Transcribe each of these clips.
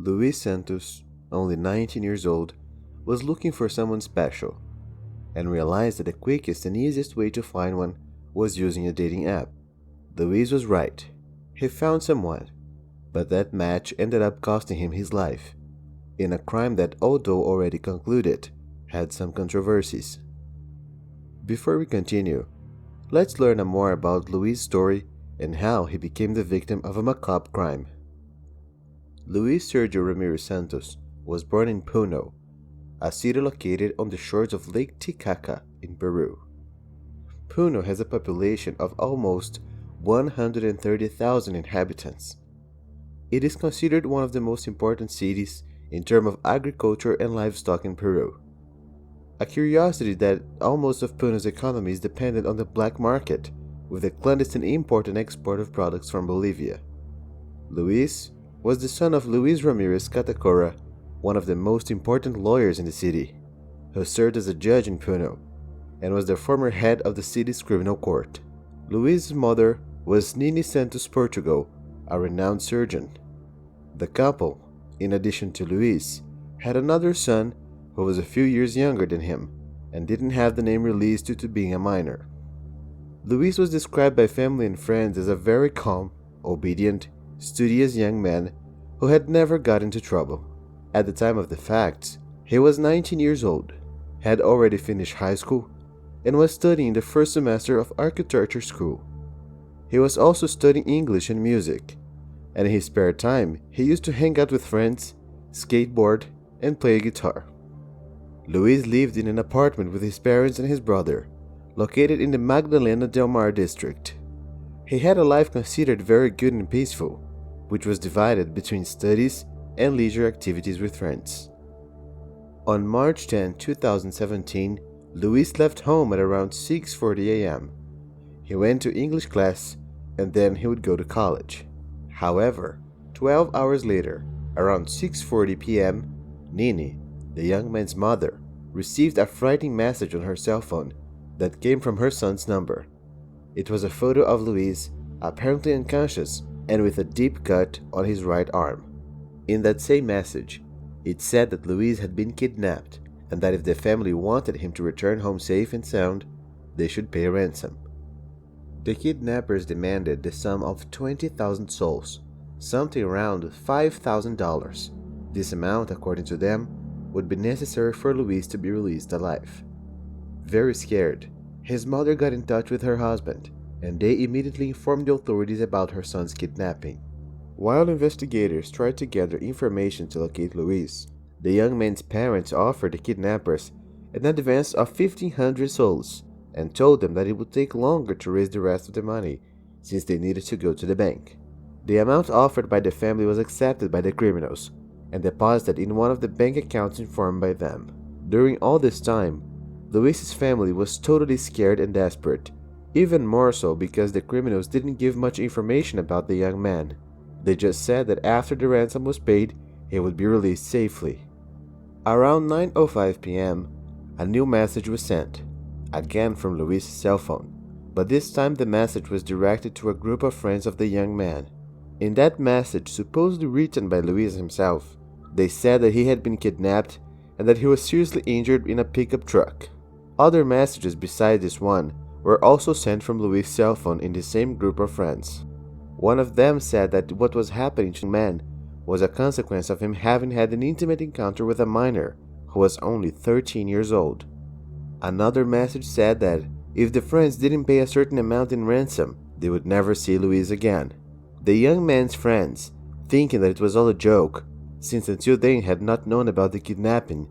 Luís Santos, only 19 years old, was looking for someone special and realized that the quickest and easiest way to find one was using a dating app. Luís was right. He found someone, but that match ended up costing him his life, in a crime that, although already concluded, had some controversies. Before we continue, let's learn more about Luís' story and how he became the victim of a macabre crime. Luís Sergio Ramirez Santos was born in Puno, a city located on the shores of Lake Titicaca in Peru. Puno has a population of almost 130,000 inhabitants. It is considered one of the most important cities in terms of agriculture and livestock in Peru. A curiosity that almost of Puno's economy is dependent on the black market, with the clandestine import and export of products from Bolivia. Luís was the son of Luís Ramirez Catacora, one of the most important lawyers in the city, who served as a judge in Puno, and was the former head of the city's criminal court. Luís' mother was Nini Santos Portugal, a renowned surgeon. The couple, in addition to Luís, had another son who was a few years younger than him and didn't have the name released due to being a minor. Luís was described by family and friends as a very calm, obedient, studious young man who had never got into trouble. At the time of the facts, he was 19 years old, had already finished high school, and was studying the first semester of architecture school. He was also studying English and music, and in his spare time he used to hang out with friends, skateboard, and play guitar. Luís lived in an apartment with his parents and his brother, located in the Magdalena del Mar district. He had a life considered very good and peaceful, which was divided between studies and leisure activities with friends. On March 10, 2017, Luís left home at around 6:40 a.m. He went to English class and then he would go to college. However, 12 hours later, around 6:40 p.m., Nini, the young man's mother, received a frightening message on her cell phone that came from her son's number. It was a photo of Luís, apparently unconscious and with a deep cut on his right arm. In that same message, it said that Luís had been kidnapped and that if the family wanted him to return home safe and sound, they should pay a ransom. The kidnappers demanded the sum of 20,000 soles, something around $5,000. This amount, according to them, would be necessary for Luís to be released alive. Very scared, his mother got in touch with her husband, and they immediately informed the authorities about her son's kidnapping. While investigators tried to gather information to locate Luís, the young man's parents offered the kidnappers an advance of 1,500 soles and told them that it would take longer to raise the rest of the money since they needed to go to the bank. The amount offered by the family was accepted by the criminals and deposited in one of the bank accounts informed by them. During all this time, Luís' family was totally scared and desperate, even more so because the criminals didn't give much information about the young man. They just said that after the ransom was paid, he would be released safely. Around 9:05 p.m., a new message was sent, again from Luís' cell phone, but this time the message was directed to a group of friends of the young man. In that message, supposedly written by Luís himself, they said that he had been kidnapped and that he was seriously injured in a pickup truck. Other messages besides this one were also sent from Luís' cell phone in the same group of friends. One of them said that what was happening to the man was a consequence of him having had an intimate encounter with a minor who was only 13 years old. Another message said that if the friends didn't pay a certain amount in ransom, they would never see Luís again. The young man's friends, thinking that it was all a joke, since until then had not known about the kidnapping,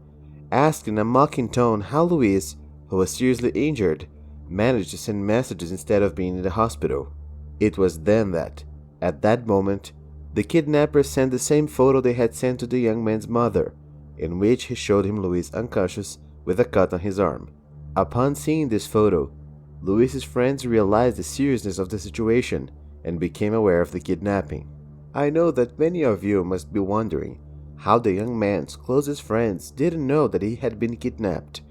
asked in a mocking tone how Luís, who was seriously injured, managed to send messages instead of being in the hospital. It was then that, at that moment, the kidnappers sent the same photo they had sent to the young man's mother, in which he showed him Luís unconscious with a cut on his arm. Upon seeing this photo, Luís' friends realized the seriousness of the situation and became aware of the kidnapping. I know that many of you must be wondering how the young man's closest friends didn't know that he had been kidnapped.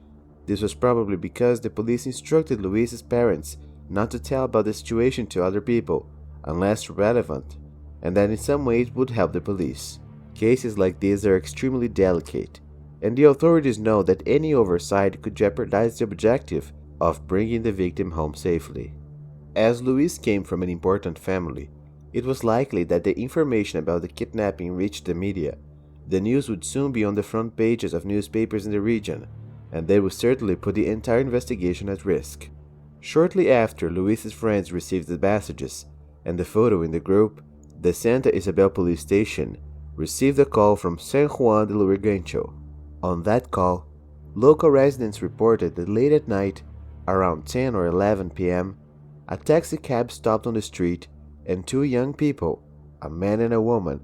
This was probably because the police instructed Luís' parents not to tell about the situation to other people unless relevant, and that in some way it would help the police. Cases like these are extremely delicate, and the authorities know that any oversight could jeopardize the objective of bringing the victim home safely. As Luís came from an important family, it was likely that the information about the kidnapping reached the media. The news would soon be on the front pages of newspapers in the region, and they would certainly put the entire investigation at risk. Shortly after Luís's friends received the messages and the photo in the group, the Santa Isabel police station received a call from San Juan de Lurigancho. On that call, local residents reported that late at night, around 10 or 11 p.m., a taxi cab stopped on the street and two young people, a man and a woman,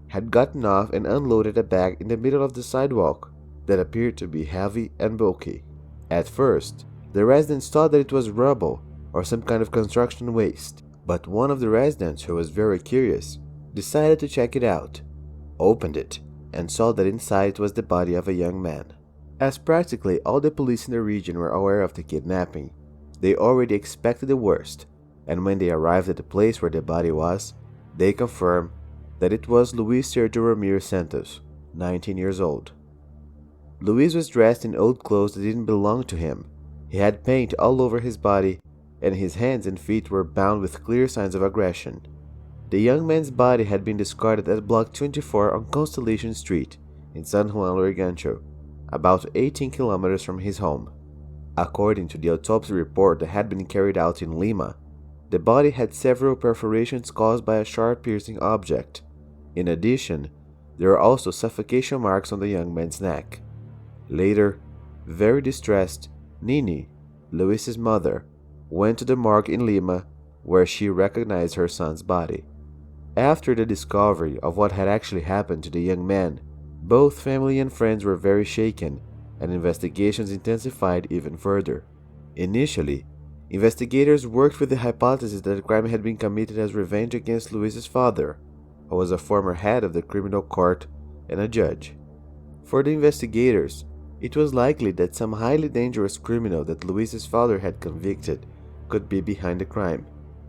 had gotten off and unloaded a bag in the middle of the sidewalk that appeared to be heavy and bulky. At first, the residents thought that it was rubble or some kind of construction waste, but one of the residents, who was very curious, decided to check it out, opened it, and saw that inside was the body of a young man. As practically all the police in the region were aware of the kidnapping, they already expected the worst, and when they arrived at the place where the body was, they confirmed that it was Luís Sergio Ramirez Santos, 19 years old. Luís was dressed in old clothes that didn't belong to him. He had paint all over his body, and his hands and feet were bound with clear signs of aggression. The young man's body had been discarded at Block 24 on Constellation Street in San Juan Lurigancho, about 18 kilometers from his home. According to the autopsy report that had been carried out in Lima, the body had several perforations caused by a sharp piercing object. In addition, there were also suffocation marks on the young man's neck. Later, very distressed, Nini, Luís's mother, went to the morgue in Lima where she recognized her son's body. After the discovery of what had actually happened to the young man, both family and friends were very shaken, and investigations intensified even further. Initially, investigators worked with the hypothesis that the crime had been committed as revenge against Luís's father, who was a former head of the criminal court and a judge. For the investigators, it was likely that some highly dangerous criminal that Luís's father had convicted could be behind the crime.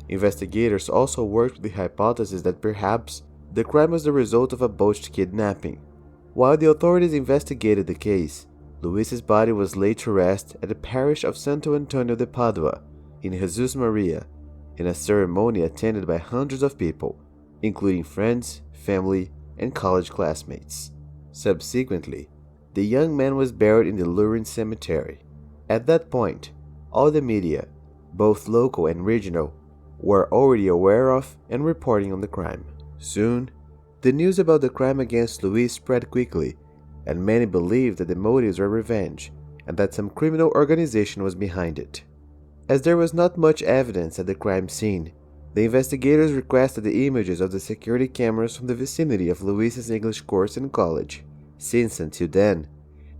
Investigators also worked with the hypothesis that perhaps the crime was the result of a botched kidnapping. While the authorities investigated the case, Luís's body was laid to rest at the parish of Santo Antonio de Padua in Jesus Maria, in a ceremony attended by hundreds of people, including friends, family, and college classmates. Subsequently, the young man was buried in the Lurin cemetery. At that point, all the media, both local and regional, were already aware of and reporting on the crime. Soon, the news about the crime against Luís spread quickly, and many believed that the motives were revenge and that some criminal organization was behind it. As there was not much evidence at the crime scene, the investigators requested the images of the security cameras from the vicinity of Luís's English course and college, since until then,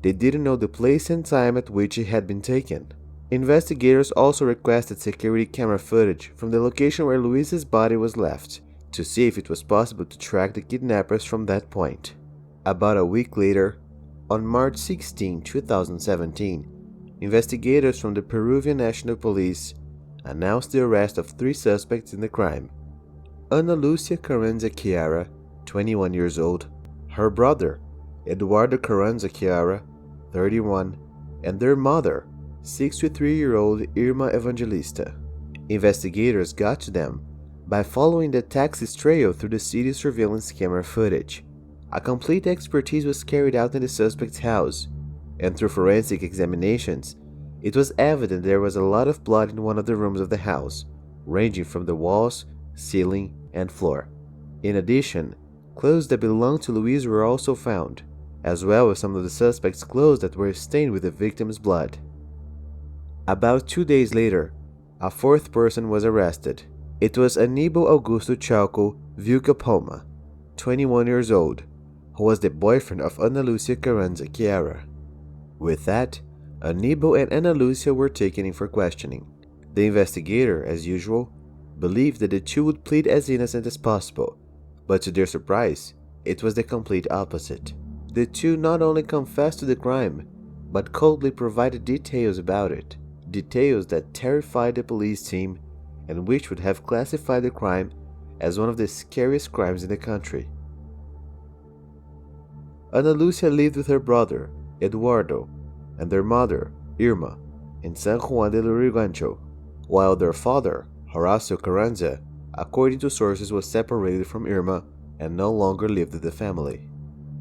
they didn't know the place and time at which it had been taken. Investigators also requested security camera footage from the location where Luís's body was left, to see if it was possible to track the kidnappers from that point. About a week later, on March 16, 2017, investigators from the Peruvian National Police announced the arrest of 3 suspects in the crime: Ana Lucia Carranza Chiara, 21 years old, her brother, Eduardo Carranza Chiara, 31, and their mother, 63-year-old Irma Evangelista. Investigators got to them by following the taxi's trail through the city's surveillance camera footage. A complete expertise was carried out in the suspect's house, and through forensic examinations, it was evident there was a lot of blood in one of the rooms of the house, ranging from the walls, ceiling, and floor. In addition, clothes that belonged to Luís were also found, as well as some of the suspect's clothes that were stained with the victim's blood. About 2 days later, a 4th person was arrested. It was Aníbal Augusto Chalco Vilcapoma, 21 years old, who was the boyfriend of Ana Lucia Carranza Chiara. With that, Aníbal and Ana Lucia were taken in for questioning. The investigator, as usual, believed that the two would plead as innocent as possible, but to their surprise, it was the complete opposite. The two not only confessed to the crime, but coldly provided details about it, details that terrified the police team and which would have classified the crime as one of the scariest crimes in the country. Ana Lucia lived with her brother, Eduardo, and their mother, Irma, in San Juan de Lurigancho, while their father, Horacio Carranza, according to sources, was separated from Irma and no longer lived with the family.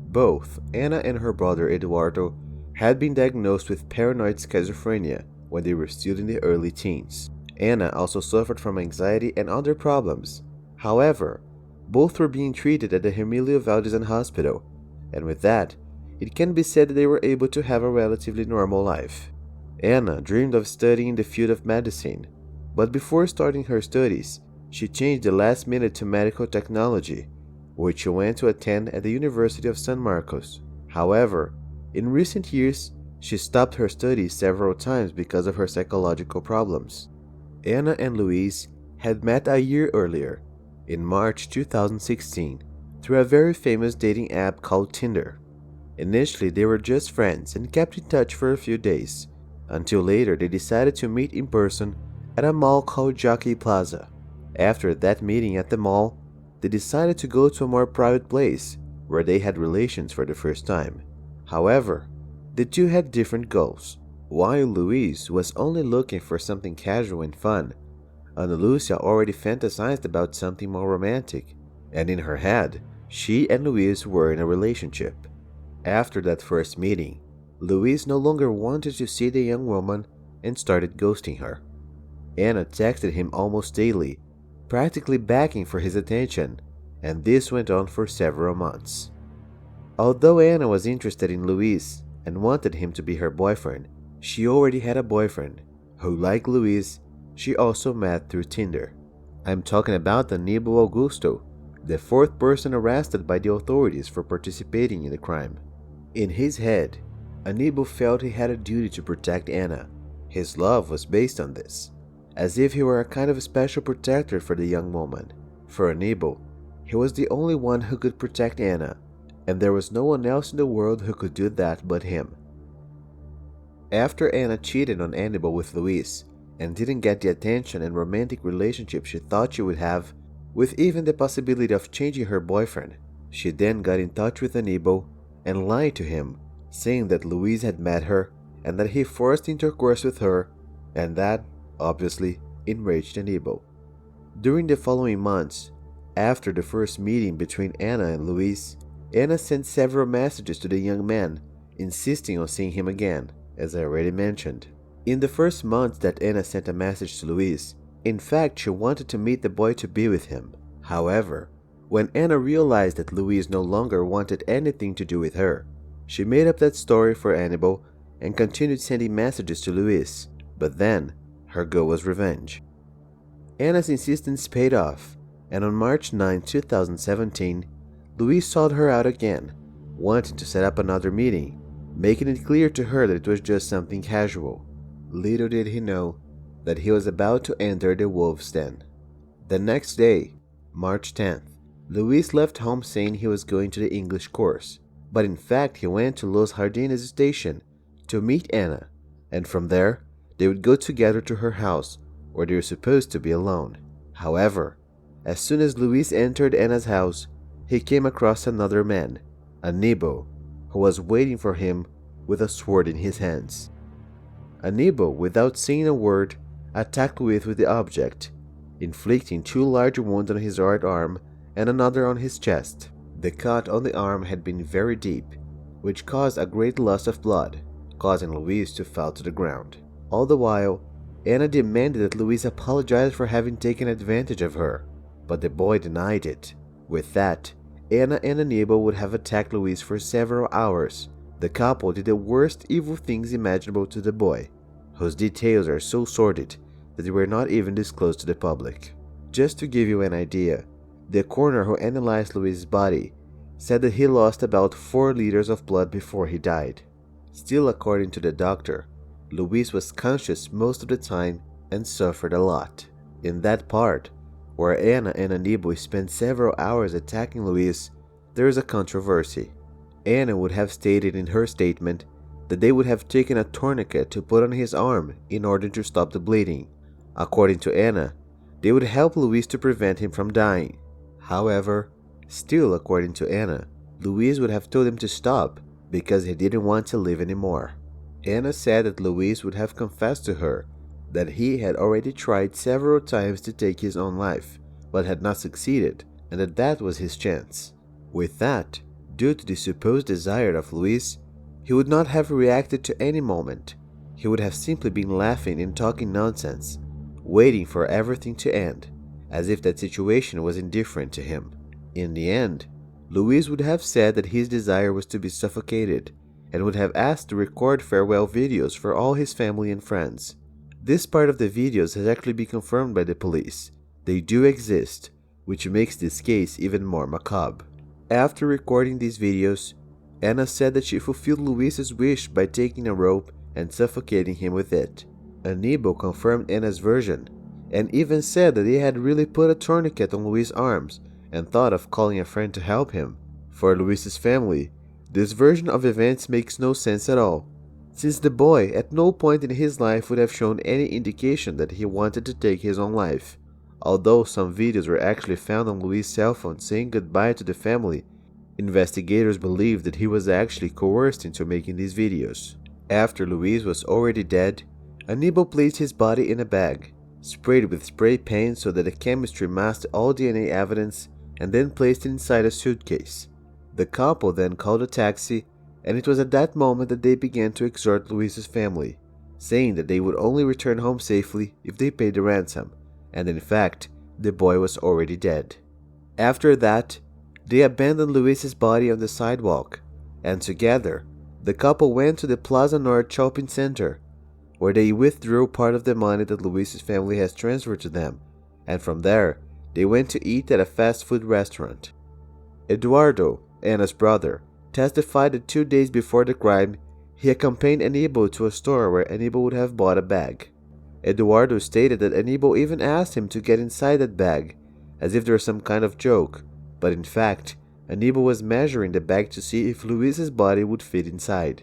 Both Ana and her brother Eduardo had been diagnosed with paranoid schizophrenia when they were still in the early teens. Ana also suffered from anxiety and other problems. However, both were being treated at the Hermílio Valdezan Hospital, and with that, it can be said that they were able to have a relatively normal life. Ana dreamed of studying the field of medicine, but before starting her studies, she changed the last minute to medical technology, which she went to attend at the University of San Marcos. However, in recent years, she stopped her studies several times because of her psychological problems. Ana and Luís had met a year earlier, in March 2016, through a very famous dating app called Tinder. Initially, they were just friends and kept in touch for a few days, until later they decided to meet in person at a mall called Jockey Plaza. After that meeting at the mall, they decided to go to a more private place where they had relations for the first time. However, the two had different goals. While Luís was only looking for something casual and fun, Ana Lucia already fantasized about something more romantic, and in her head, she and Luís were in a relationship. After that first meeting, Luís no longer wanted to see the young woman and started ghosting her. Ana texted him almost daily, practically begging for his attention, and this went on for several months. Although Ana was interested in Luís and wanted him to be her boyfriend, she already had a boyfriend who, like Luís, she also met through Tinder. I'm talking about Aníbal Augusto, the fourth person arrested by the authorities for participating in the crime. In his head, Aníbal felt he had a duty to protect Ana. His love was based on this, as if he were a kind of special protector for the young woman. For Aníbal, he was the only one who could protect Ana, and there was no one else in the world who could do that but him. After Ana cheated on Aníbal with Luís, and didn't get the attention and romantic relationship she thought she would have, with even the possibility of changing her boyfriend, she then got in touch with Aníbal and lied to him, saying that Luís had met her and that he forced intercourse with her, and that, obviously, enraged Aníbal. During the following months, after the first meeting between Ana and Luís, Ana sent several messages to the young man, insisting on seeing him again, as I already mentioned. In the first month that Ana sent a message to Luís, in fact, she wanted to meet the boy to be with him. However, when Ana realized that Luís no longer wanted anything to do with her, she made up that story for Aníbal and continued sending messages to Luís, but then her goal was revenge. Ana's insistence paid off, and on March 9, 2017, Luís sought her out again, wanting to set up another meeting, making it clear to her that it was just something casual. Little did he know that he was about to enter the wolf's den. The next day, March 10th, Luís left home saying he was going to the English course, but in fact he went to Los Jardines station to meet Ana, and from there, they would go together to her house, where they were supposed to be alone. However, as soon as Luís entered Ana's house, he came across another man, Aníbal, who was waiting for him with a sword in his hands. Aníbal, without saying a word, attacked Luís with the object, inflicting 2 large wounds on his right arm and another on his chest. The cut on the arm had been very deep, which caused a great loss of blood, causing Luís to fall to the ground. All the while, Ana demanded that Luís apologize for having taken advantage of her, but the boy denied it. With that, Ana and Aníbal would have attacked Luís for several hours. The couple did the worst evil things imaginable to the boy, whose details are so sordid that they were not even disclosed to the public. Just to give you an idea, the coroner who analyzed Luís' body said that he lost about 4 liters of blood before he died. Still, according to the doctor, Luís was conscious most of the time and suffered a lot. In that part, where Ana and Aníbal spent several hours attacking Luís, there is a controversy. Ana would have stated in her statement that they would have taken a tourniquet to put on his arm in order to stop the bleeding. According to Ana, they would help Luís to prevent him from dying. However, still according to Ana, Luís would have told him to stop because he didn't want to live anymore. Anna said that Luís would have confessed to her that he had already tried several times to take his own life, but had not succeeded, and that was his chance. With that, due to the supposed desire of Luís, he would not have reacted to any moment. He would have simply been laughing and talking nonsense, waiting for everything to end, as if that situation was indifferent to him. In the end, Luís would have said that his desire was to be suffocated, and would have asked to record farewell videos for all his family and friends. This part of the videos has actually been confirmed by the police. They do exist, which makes this case even more macabre. After recording these videos, Anna said that she fulfilled Luís's wish by taking a rope and suffocating him with it. Aníbal confirmed Anna's version, and even said that he had really put a tourniquet on Luís' arms and thought of calling a friend to help him. For Luís's family, this version of events makes no sense at all, since the boy at no point in his life would have shown any indication that he wanted to take his own life. Although some videos were actually found on Luís' cell phone saying goodbye to the family, investigators believe that he was actually coerced into making these videos. After Luís was already dead, Aníbal placed his body in a bag, sprayed with spray paint so that the chemistry masked all DNA evidence, and then placed it inside a suitcase. The couple then called a taxi, and it was at that moment that they began to exhort Luís's family, saying that they would only return home safely if they paid the ransom, and in fact, the boy was already dead. After that, they abandoned Luís's body on the sidewalk, and together, the couple went to the Plaza Norte shopping center, where they withdrew part of the money that Luís's family has transferred to them, and from there, they went to eat at a fast food restaurant. Eduardo, Anna's brother, testified that 2 days before the crime, he accompanied Aníbal to a store where Aníbal would have bought a bag. Eduardo stated that Aníbal even asked him to get inside that bag, as if there was some kind of joke, but in fact, Aníbal was measuring the bag to see if Luís's body would fit inside.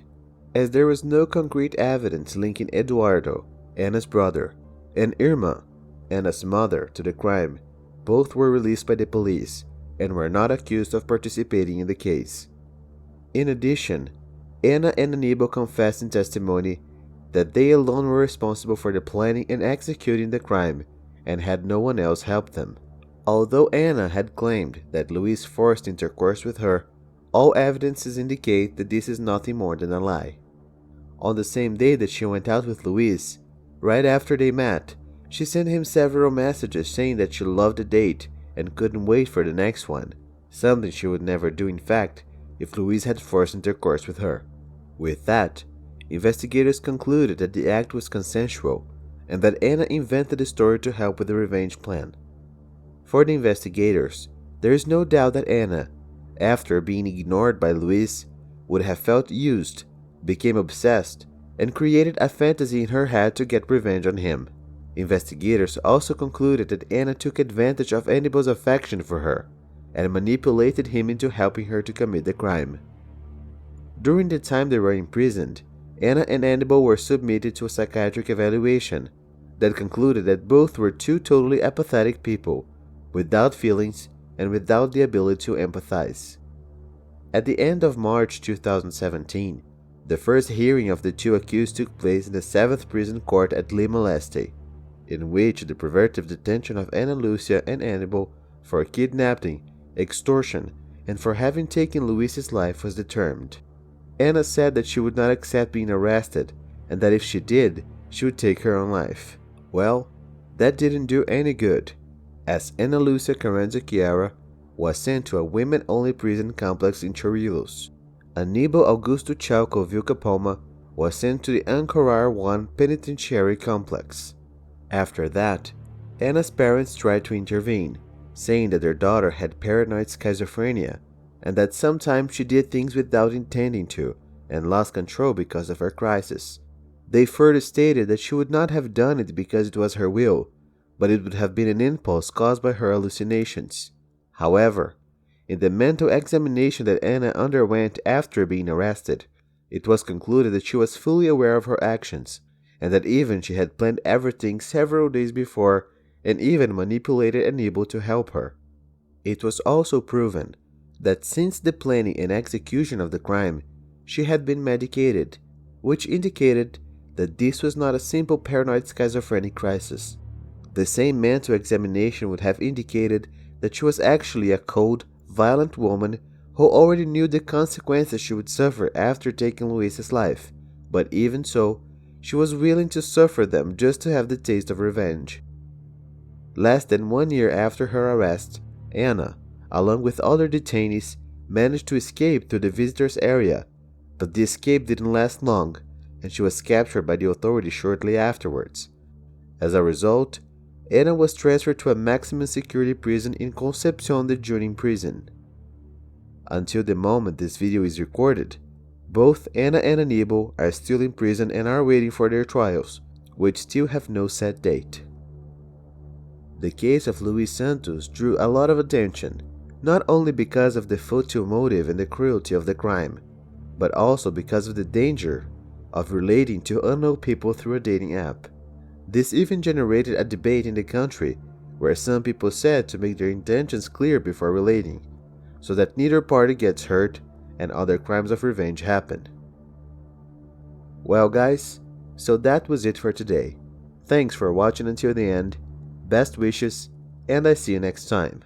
As there was no concrete evidence linking Eduardo, Anna's brother, and Irma, Anna's mother, to the crime, both were released by the police and were not accused of participating in the case. In addition, Anna and Aníbal confessed in testimony that they alone were responsible for the planning and executing the crime and had no one else help them. Although Anna had claimed that Luís forced intercourse with her, all evidences indicate that this is nothing more than a lie. On the same day that she went out with Luís, right after they met, she sent him several messages saying that she loved the date and couldn't wait for the next one, something she would never do in fact if Luís had forced intercourse with her. With that, investigators concluded that the act was consensual and that Anna invented the story to help with the revenge plan. For the investigators, there is no doubt that Anna, after being ignored by Luís, would have felt used, became obsessed, and created a fantasy in her head to get revenge on him. Investigators also concluded that Anna took advantage of Aníbal's affection for her and manipulated him into helping her to commit the crime. During the time they were imprisoned, Anna and Aníbal were submitted to a psychiatric evaluation that concluded that both were two totally apathetic people, without feelings and without the ability to empathize. At the end of March 2017, the first hearing of the two accused took place in the 7th Prison Court at Lima Leste, in which the preventive detention of Ana Lúcia and Aníbal for kidnapping, extortion, and for having taken Luís's life was determined. Anna said that she would not accept being arrested, and that if she did, she would take her own life. Well, that didn't do any good, as Ana Lúcia Carranza Chiara was sent to a women-only prison complex in Chorrillos. Aníbal Augusto Chalco Vilcapoma was sent to the Ancorar 1 penitentiary complex. After that, Anna's parents tried to intervene, saying that their daughter had paranoid schizophrenia and that sometimes she did things without intending to and lost control because of her crisis. They further stated that she would not have done it because it was her will, but it would have been an impulse caused by her hallucinations. However, in the mental examination that Anna underwent after being arrested, it was concluded that she was fully aware of her actions, and that even she had planned everything several days before and even manipulated Aníbal to help her. It was also proven that since the planning and execution of the crime, she had been medicated, which indicated that this was not a simple paranoid schizophrenic crisis. The same mental examination would have indicated that she was actually a cold, violent woman who already knew the consequences she would suffer after taking Luis's life, but even so, she was willing to suffer them just to have the taste of revenge. Less than 1 year after her arrest, Anna, along with other detainees, managed to escape to the visitors area, but the escape didn't last long, and she was captured by the authorities shortly afterwards. As a result, Anna was transferred to a maximum security prison in Concepcion de Junín prison. Until the moment this video is recorded, both Anna and Aníbal are still in prison and are waiting for their trials, which still have no set date. The case of Luís Santos drew a lot of attention, not only because of the futile motive and the cruelty of the crime, but also because of the danger of relating to unknown people through a dating app. This even generated a debate in the country where some people said to make their intentions clear before relating, so that neither party gets hurt and other crimes of revenge happen. Well guys, so that was it for today. Thanks for watching until the end, best wishes, and I see you next time.